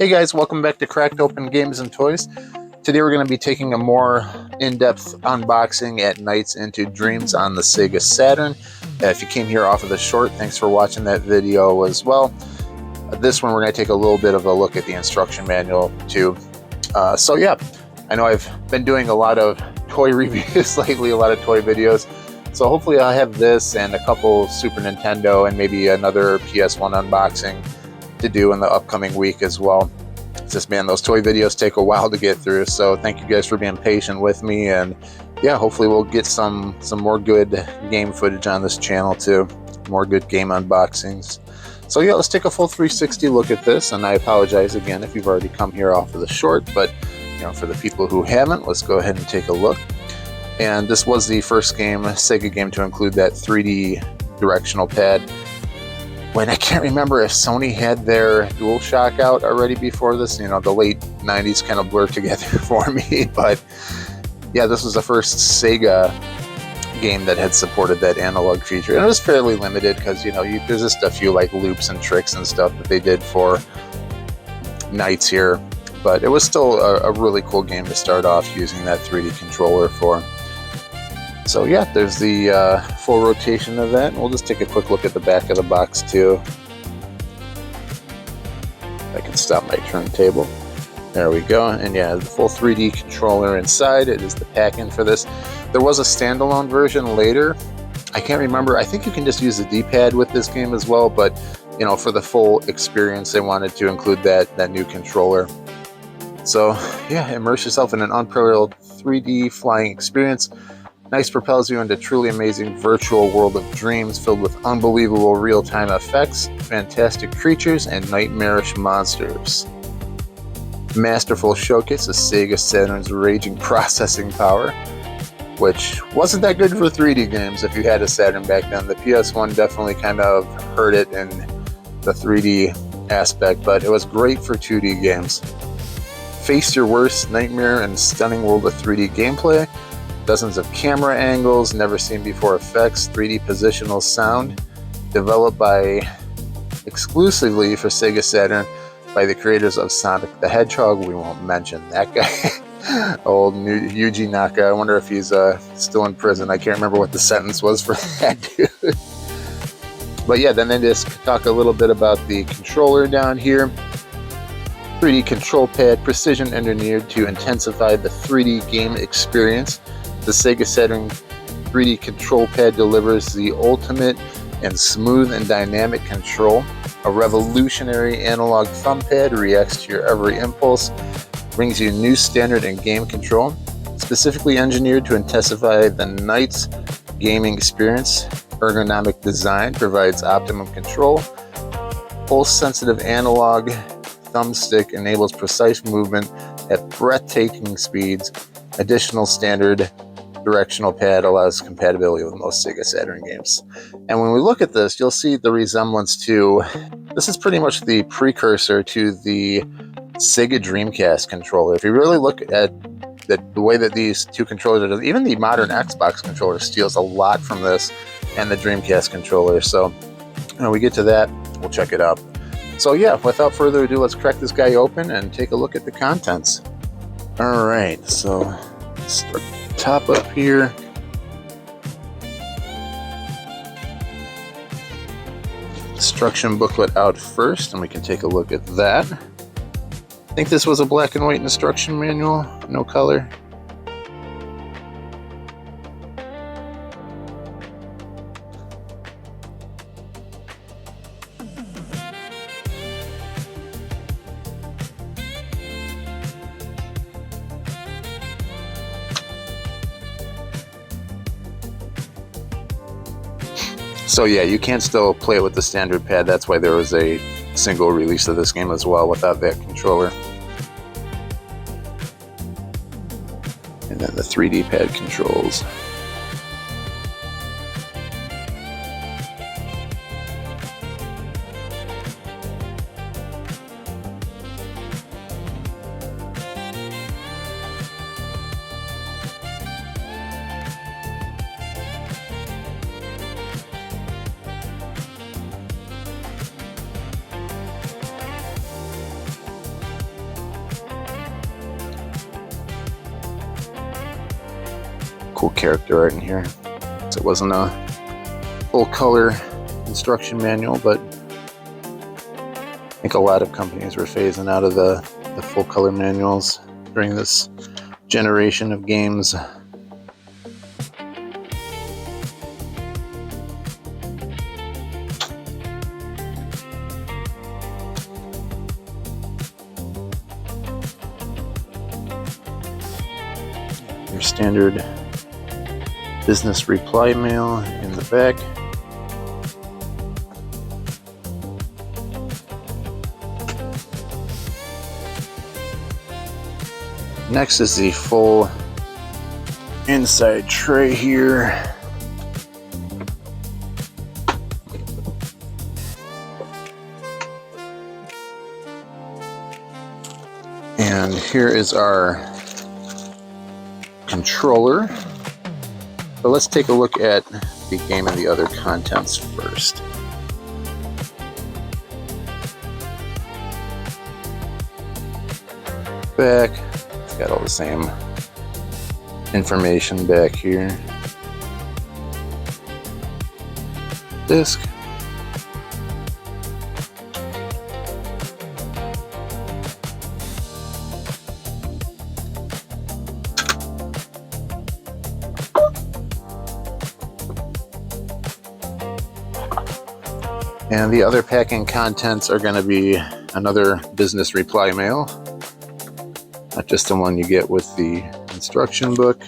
Hey guys, welcome back to Cracked Open Games and Toys. Today we're going to be taking a more in-depth unboxing at Nights into Dreams on the Sega Saturn. If you came here off of the short, thanks for watching that video as well. This one we're going to take a little bit of a look at the instruction manual too. So yeah, I know I've been doing a lot of toy reviews lately, a lot of toy videos. So hopefully I'll have this and a couple Super Nintendo and maybe another PS1 unboxing to do in the upcoming week as well. It's just, man, those toy videos take a while to get through, so thank you guys for being patient with me, and yeah, hopefully we'll get some more good game footage on this channel too, more good game unboxings. So yeah, let's take a full 360 look at this, and I apologize again if you've already come here off of the short, but you know, for the people who haven't, let's go ahead and take a look. And this was the first game, Sega game, to include that 3D directional pad. When I can't remember if Sony had their DualShock out already before this. You know, the late 90s kind of blurred together for me. But yeah, this was the first Sega game that had supported that analog feature. And it was fairly limited because, you know, there's just a few like loops and tricks and stuff that they did for Nights here. But it was still a really cool game to start off using that 3D controller for. So yeah, there's the full rotation of that. We'll just take a quick look at the back of the box too. I can stop my turntable. There we go. And yeah, the full 3D controller inside. It is the pack-in for this. There was a standalone version later. I can't remember. I think you can just use the D-pad with this game as well, but you know, for the full experience, they wanted to include that new controller. So yeah, immerse yourself in an unparalleled 3D flying experience. Nights propels you into truly amazing virtual world of dreams filled with unbelievable real-time effects, fantastic creatures, and nightmarish monsters. Masterful showcase of Sega Saturn's raging processing power, which wasn't that good for 3D games if you had a Saturn back then. The PS1 definitely kind of hurt it in the 3D aspect, but it was great for 2D games. Face your worst nightmare and stunning world of 3D gameplay. Dozens of camera angles, never seen before effects, 3D positional sound, developed exclusively for Sega Saturn by the creators of Sonic the Hedgehog. We won't mention that guy. Old Yuji Naka. I wonder if he's still in prison. I can't remember what the sentence was for that dude. But yeah, then they just talk a little bit about the controller down here. 3D control pad, precision engineered to intensify the 3D game experience. The Sega Saturn 3D control pad delivers the ultimate and smooth and dynamic control. A revolutionary analog thumb pad reacts to your every impulse, brings you a new standard in game control, specifically engineered to intensify the Nights gaming experience. Ergonomic design provides optimum control. Pulse-sensitive analog thumbstick enables precise movement at breathtaking speeds. Additional standard directional pad allows compatibility with most Sega Saturn games. And when we look at this, you'll see the resemblance to, this is pretty much the precursor to the Sega Dreamcast controller. If you really look at the way that these two controllers are, even the modern Xbox controller steals a lot from this and the Dreamcast controller. So when we get to that, we'll check it out. So yeah, without further ado, let's crack this guy open and take a look at the contents. All right, so let's start top up here. Instruction booklet out first, and we can take a look at that. I think this was a black and white instruction manual, no color. So yeah, you can still play it with the standard pad. That's why there was a single release of this game as well without that controller. And then the 3D pad controls. cool character art in here. So it wasn't a full color instruction manual, but I think a lot of companies were phasing out of the full color manuals during this generation of games. Your standard business reply mail in the back. Next is the full inside tray here. And here is our controller. But let's take a look at the game and the other contents first. Back. Got all the same information back here. Disc. And the other packing contents are going to be another business reply mail. Not just the one you get with the instruction book.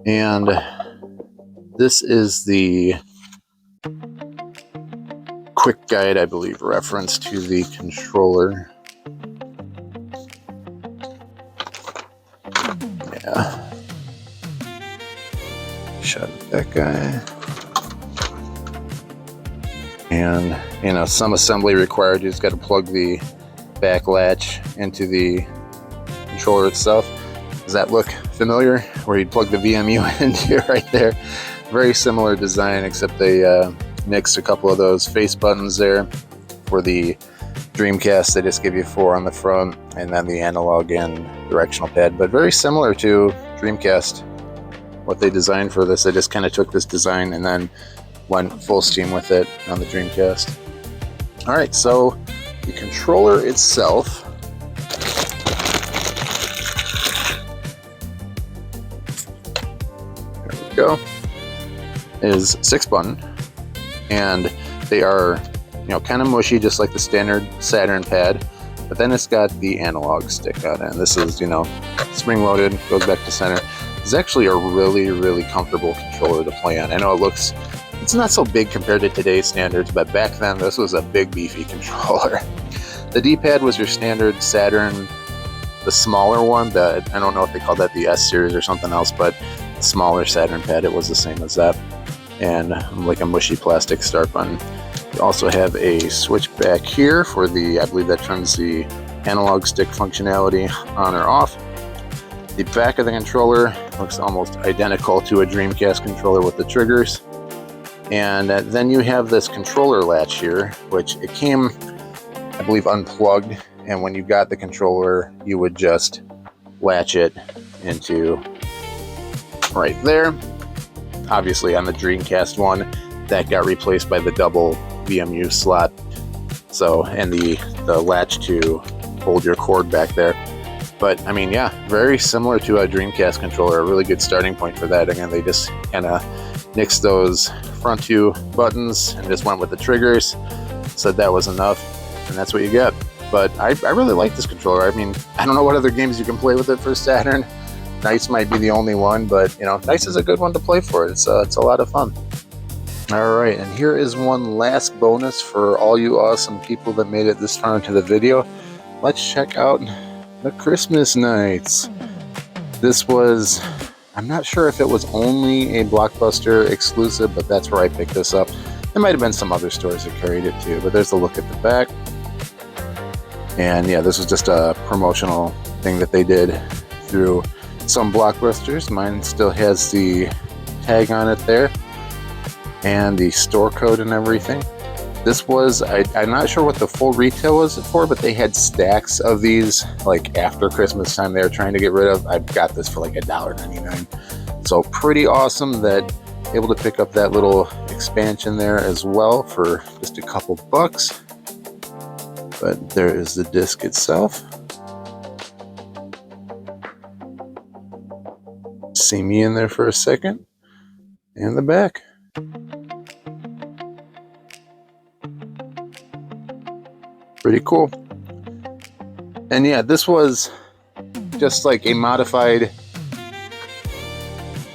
And this is the quick guide, I believe, reference to the controller. Yeah. Shut that guy. And, you know, some assembly required. You just got to plug the back latch into the controller itself. Does that look familiar? Where you plug the VMU into right there. Very similar design, except they nixed a couple of those face buttons there. For the Dreamcast, they just give you 4 on the front, and then the analog and directional pad. But very similar to Dreamcast. What they designed for this, they just kind of took this design and then went full steam with it on the Dreamcast. Alright, so the controller itself, there we go, is 6-button, and they are, you know, kind of mushy, just like the standard Saturn pad, but then it's got the analog stick on it, and this is, you know, spring-loaded, goes back to center. It's actually a really comfortable controller to play on. I know it's not so big compared to today's standards, but back then this was a big beefy controller. The D-pad was your standard Saturn, the smaller one. I don't know if they called that the S series or something else, but the smaller Saturn pad, it was the same as that. And like a mushy plastic start button. You also have a switch back here for the, I believe that turns the analog stick functionality on or off. The back of the controller looks almost identical to a Dreamcast controller with the triggers. And then you have this controller latch here, which it came, I believe, unplugged. And when you got the controller, you would just latch it into right there. Obviously, on the Dreamcast one, that got replaced by the double VMU slot. So, and the latch to hold your cord back there. But, I mean, yeah, very similar to a Dreamcast controller. A really good starting point for that. Again, they just kind of nixed those front 2 buttons and just went with the triggers. Said that was enough, and that's what you get. But I really like this controller. I mean, I don't know what other games you can play with it for Saturn. NiGHTS might be the only one, but, you know, NiGHTS is a good one to play for. It's a lot of fun. Alright, and here is one last bonus for all you awesome people that made it this far into the video. Let's check out the Christmas Nights. This was, I'm not sure if it was only a Blockbuster exclusive, but that's where I picked this up. There might have been some other stores that carried it too, but there's a look at the back. And yeah, this was just a promotional thing that they did through some Blockbusters. Mine still has the tag on it there and the store code and everything. This was, I'm not sure what the full retail was for, but they had stacks of these like after Christmas time they were trying to get rid of. I got this for like $1.99. So pretty awesome that able to pick up that little expansion there as well for just a couple bucks. But there is the disc itself. See me in there for a second. And the back. Pretty cool. And yeah, this was just like a modified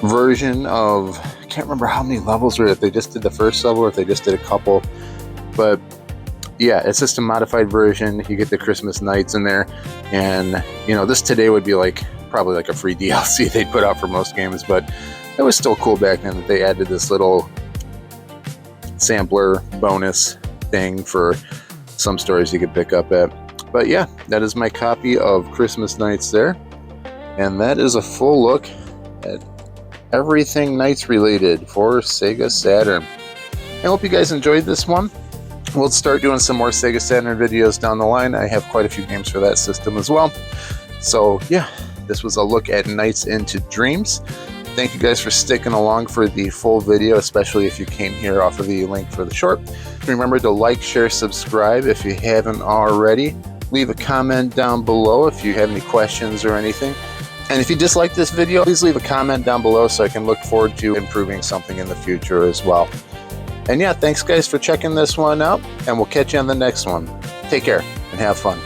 version of, I can't remember how many levels were, if they just did the first level or if they just did a couple, but yeah, it's just a modified version. You get the Christmas Nights in there, and you know, this today would be like probably like a free DLC they'd put out for most games, but it was still cool back then that they added this little sampler bonus thing for some stores you could pick up at. But yeah, that is my copy of Christmas Nights there, and that is a full look at everything Nights related for Sega Saturn. I hope you guys enjoyed this one. We'll start doing some more Sega Saturn videos down the line. I have quite a few games for that system as well. So yeah, this was a look at Nights into Dreams. Thank you guys for sticking along for the full video, especially if you came here off of the link for the short. Remember to like, share, subscribe if you haven't already. Leave a comment down below if you have any questions or anything. And if you dislike this video, please leave a comment down below so I can look forward to improving something in the future as well. And yeah, thanks guys for checking this one out, and we'll catch you on the next one. Take care and have fun.